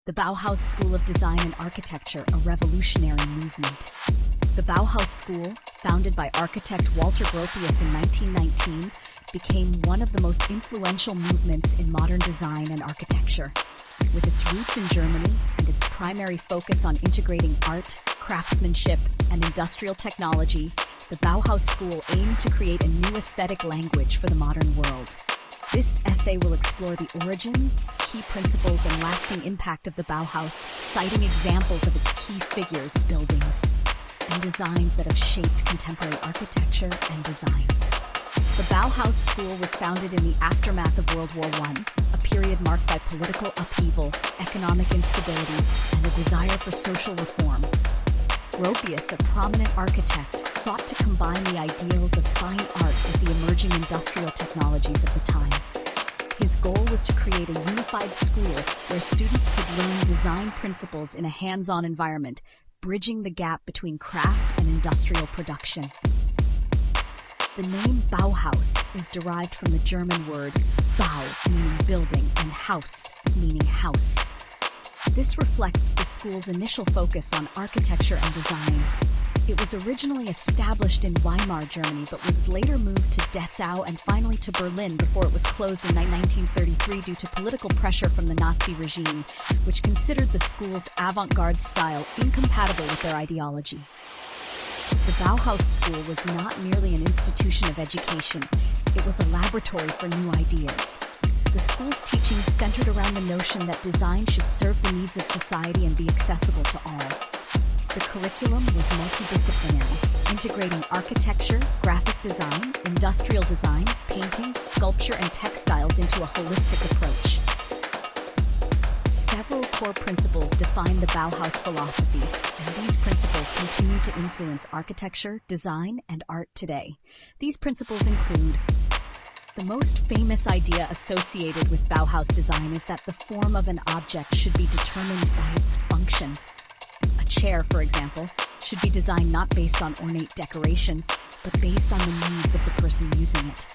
The Bauhaus School of Design and Architecture, a revolutionary movement. The Bauhaus School, founded by architect Walter Gropius in 1919, became one of the most influential movements in modern design and architecture. With its roots in Germany and its primary focus on integrating art, craftsmanship, and industrial technology, the Bauhaus School aimed to create a new aesthetic language for the modern world. This essay will explore the origins, key principles, and lasting impact of the Bauhaus, citing examples of its key figures, buildings, and designs that have shaped contemporary architecture and design. The Bauhaus School was founded in the aftermath of World War I, a period marked by political upheaval, economic instability, and a desire for social reform. Gropius, a prominent architect, sought to combine the ideals of fine art with the emerging industrial technologies of the time. His goal was to create a unified school where students could learn design principles in a hands-on environment, bridging the gap between craft and industrial production. The name Bauhaus is derived from the German word Bau, meaning building, and Haus, meaning house. This reflects the school's initial focus on architecture and design. It was originally established in Weimar, Germany, but was later moved to Dessau and finally to Berlin before it was closed in 1933 due to political pressure from the Nazi regime, which considered the school's avant-garde style incompatible with their ideology. The Bauhaus School was not merely an institution of education, it was a laboratory for new ideas. The school's teachings centered around the notion that design should serve the needs of society and be accessible to all. The curriculum was multidisciplinary, integrating architecture, graphic design, industrial design, painting, sculpture, and textiles into a holistic approach. Several core principles define the Bauhaus philosophy, and these principles continue to influence architecture, design, and art today. These principles include: the most famous idea associated with Bauhaus design is that the form of an object should be determined by its function. A chair, for example, should be designed not based on ornate decoration, but based on the needs of the person using it.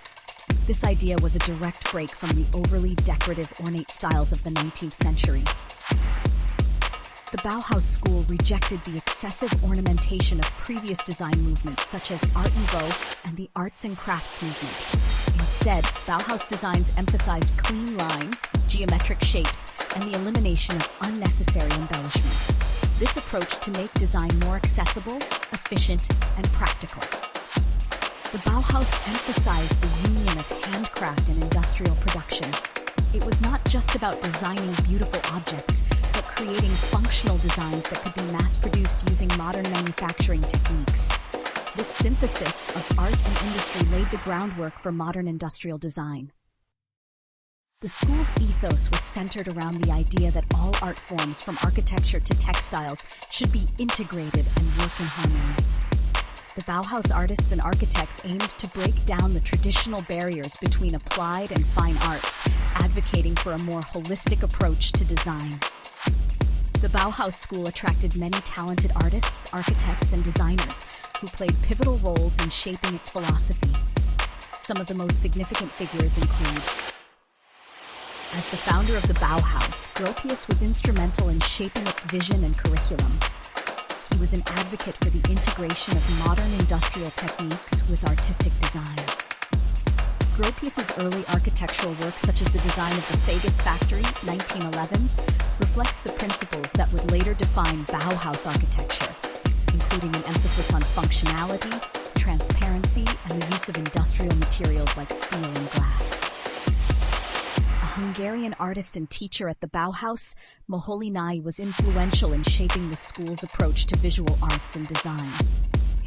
This idea was a direct break from the overly decorative ornate styles of the 19th century. The Bauhaus School rejected the excessive ornamentation of previous design movements such as Art Nouveau and the arts and crafts movement. Instead, Bauhaus designs emphasized clean lines, geometric shapes, and the elimination of unnecessary embellishments. This approach to make design more accessible, efficient, and practical. The Bauhaus emphasized the union of handcraft and industrial production. It was not just about designing beautiful objects, but creating functional designs that could be mass-produced using modern manufacturing techniques. This synthesis of art and industry laid the groundwork for modern industrial design. The school's ethos was centered around the idea that all art forms, from architecture to textiles, should be integrated and work in harmony. The Bauhaus artists and architects aimed to break down the traditional barriers between applied and fine arts, advocating for a more holistic approach to design. The Bauhaus School attracted many talented artists, architects, and designers who played pivotal roles in shaping its philosophy. Some of the most significant figures include: as the founder of the Bauhaus, Gropius was instrumental in shaping its vision and curriculum. He was an advocate for the integration of modern industrial techniques with artistic design. Gropius's early architectural work, such as the design of the Vegas Factory, 1911, reflects the principles that would later define Bauhaus architecture, including an emphasis on functionality, transparency, and the use of industrial materials like steel and glass. A Hungarian artist and teacher at the Bauhaus, Moholy Nagy was influential in shaping the school's approach to visual arts and design.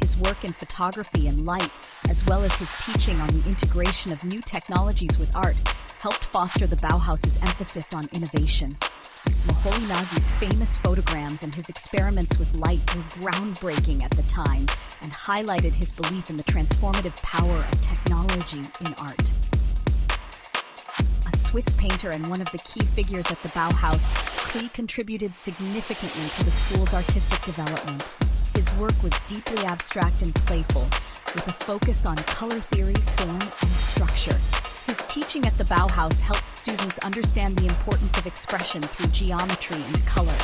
His work in photography and light, as well as his teaching on the integration of new technologies with art, helped foster the Bauhaus's emphasis on innovation. Moholy Nagy's famous photograms and his experiments with light were groundbreaking at the time and highlighted his belief in the transformative power of technology in art. A Swiss painter and one of the key figures at the Bauhaus, Klee contributed significantly to the school's artistic development. His work was deeply abstract and playful, with a focus on color theory, form, and structure. His teaching at the Bauhaus helped students understand the importance of expression through geometry and color.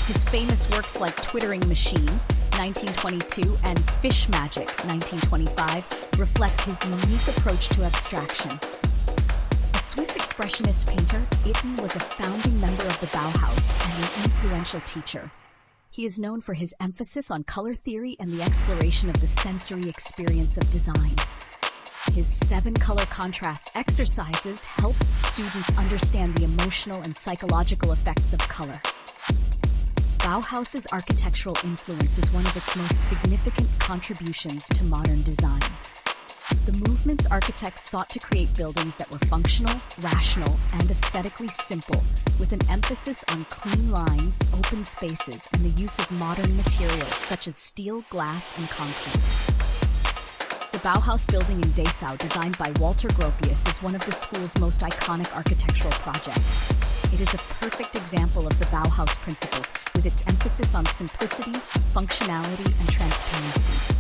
His famous works like Twittering Machine, 1922, and Fish Magic, 1925, reflect his unique approach to abstraction. A Swiss expressionist painter, Itten was a founding member of the Bauhaus and an influential teacher. He is known for his emphasis on color theory and the exploration of the sensory experience of design. His 7-color contrast exercises helped students understand the emotional and psychological effects of color. Bauhaus's architectural influence is one of its most significant contributions to modern design. The movement's architects sought to create buildings that were functional, rational, and aesthetically simple, with an emphasis on clean lines, open spaces, and the use of modern materials such as steel, glass, and concrete. The Bauhaus building in Dessau, designed by Walter Gropius, is one of the school's most iconic architectural projects. It is a perfect example of the Bauhaus principles, with its emphasis on simplicity, functionality, and transparency.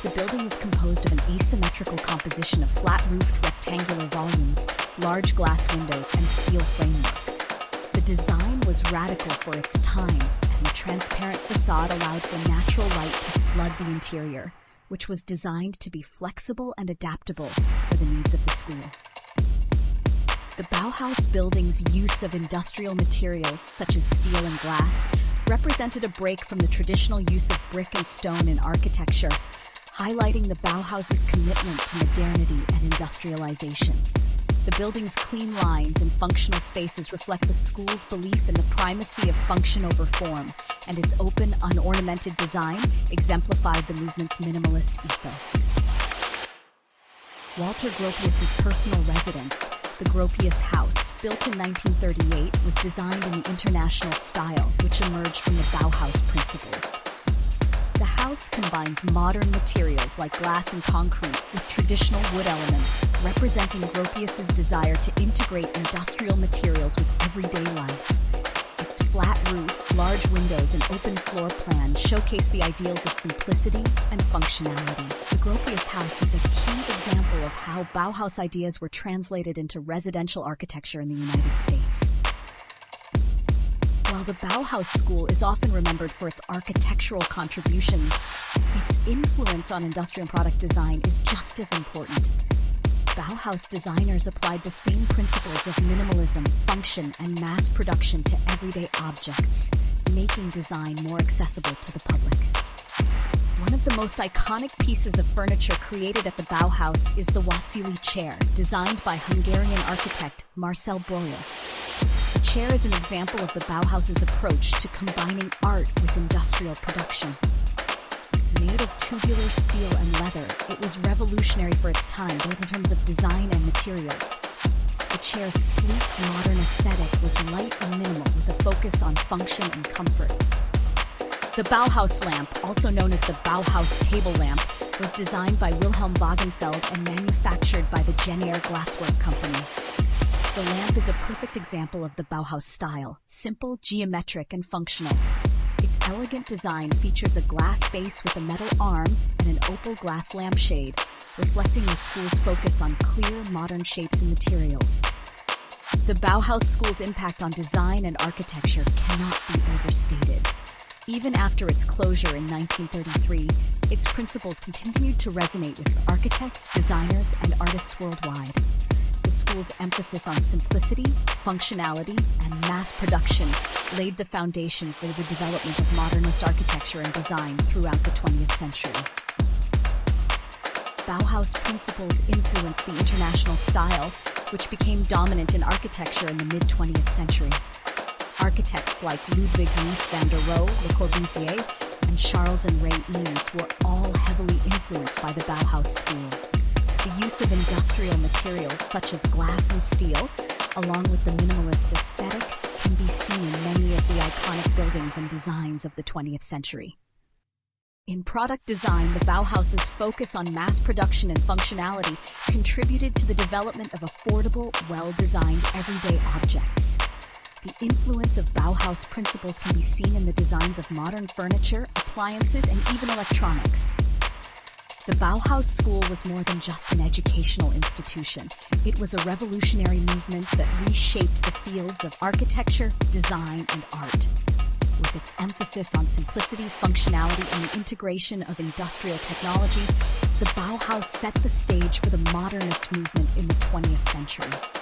The building is composed of an asymmetrical composition of flat-roofed rectangular volumes, large glass windows, and steel framework. The design was radical for its time, and the transparent facade allowed for natural light to flood the interior, which was designed to be flexible and adaptable for the needs of the school. The Bauhaus building's use of industrial materials such as steel and glass represented a break from the traditional use of brick and stone in architecture, highlighting the Bauhaus's commitment to modernity and industrialization. The building's clean lines and functional spaces reflect the school's belief in the primacy of function over form, and its open, unornamented design exemplified the movement's minimalist ethos. Walter Gropius's personal residence, the Gropius House, built in 1938, was designed in the international style, which emerged from the Bauhaus principles. The house combines modern materials like glass and concrete with traditional wood elements, representing Gropius's desire to integrate industrial materials with everyday life. Its flat roof, large windows, and open floor plan showcase the ideals of simplicity and functionality. The Gropius House is a key example of how Bauhaus ideas were translated into residential architecture in the United States. While the Bauhaus School is often remembered for its architectural contributions, its influence on industrial product design is just as important. Bauhaus designers applied the same principles of minimalism, function, and mass production to everyday objects, making design more accessible to the public. One of the most iconic pieces of furniture created at the Bauhaus is the Wassily chair, designed by Hungarian architect Marcel Breuer. The chair is an example of the Bauhaus's approach to combining art with industrial production. Made of tubular steel and leather, it was revolutionary for its time, both in terms of design and materials. The chair's sleek, modern aesthetic was light and minimal, with a focus on function and comfort. The Bauhaus lamp, also known as the Bauhaus table lamp, was designed by Wilhelm Wagenfeld and manufactured by the Jenner Glasswork Company. The lamp is a perfect example of the Bauhaus style, simple, geometric, and functional. Its elegant design features a glass base with a metal arm and an opal glass lampshade, reflecting the school's focus on clear, modern shapes and materials. The Bauhaus School's impact on design and architecture cannot be overstated. Even after its closure in 1933, its principles continued to resonate with architects, designers, and artists worldwide. The school's emphasis on simplicity, functionality, and mass production laid the foundation for the development of modernist architecture and design throughout the 20th century. Bauhaus principles influenced the international style, which became dominant in architecture in the mid-20th century. Architects like Ludwig Mies van der Rohe, Le Corbusier, and Charles and Ray Eames were all heavily influenced by the Bauhaus school. The use of industrial materials such as glass and steel, along with the minimalist aesthetic, can be seen in many of the iconic buildings and designs of the 20th century. In product design, the Bauhaus's focus on mass production and functionality contributed to the development of affordable, well-designed everyday objects. The influence of Bauhaus principles can be seen in the designs of modern furniture, appliances, and even electronics. The Bauhaus school was more than just an educational institution. It was a revolutionary movement that reshaped the fields of architecture, design, and art. With its emphasis on simplicity, functionality, and the integration of industrial technology, the Bauhaus set the stage for the modernist movement in the 20th century.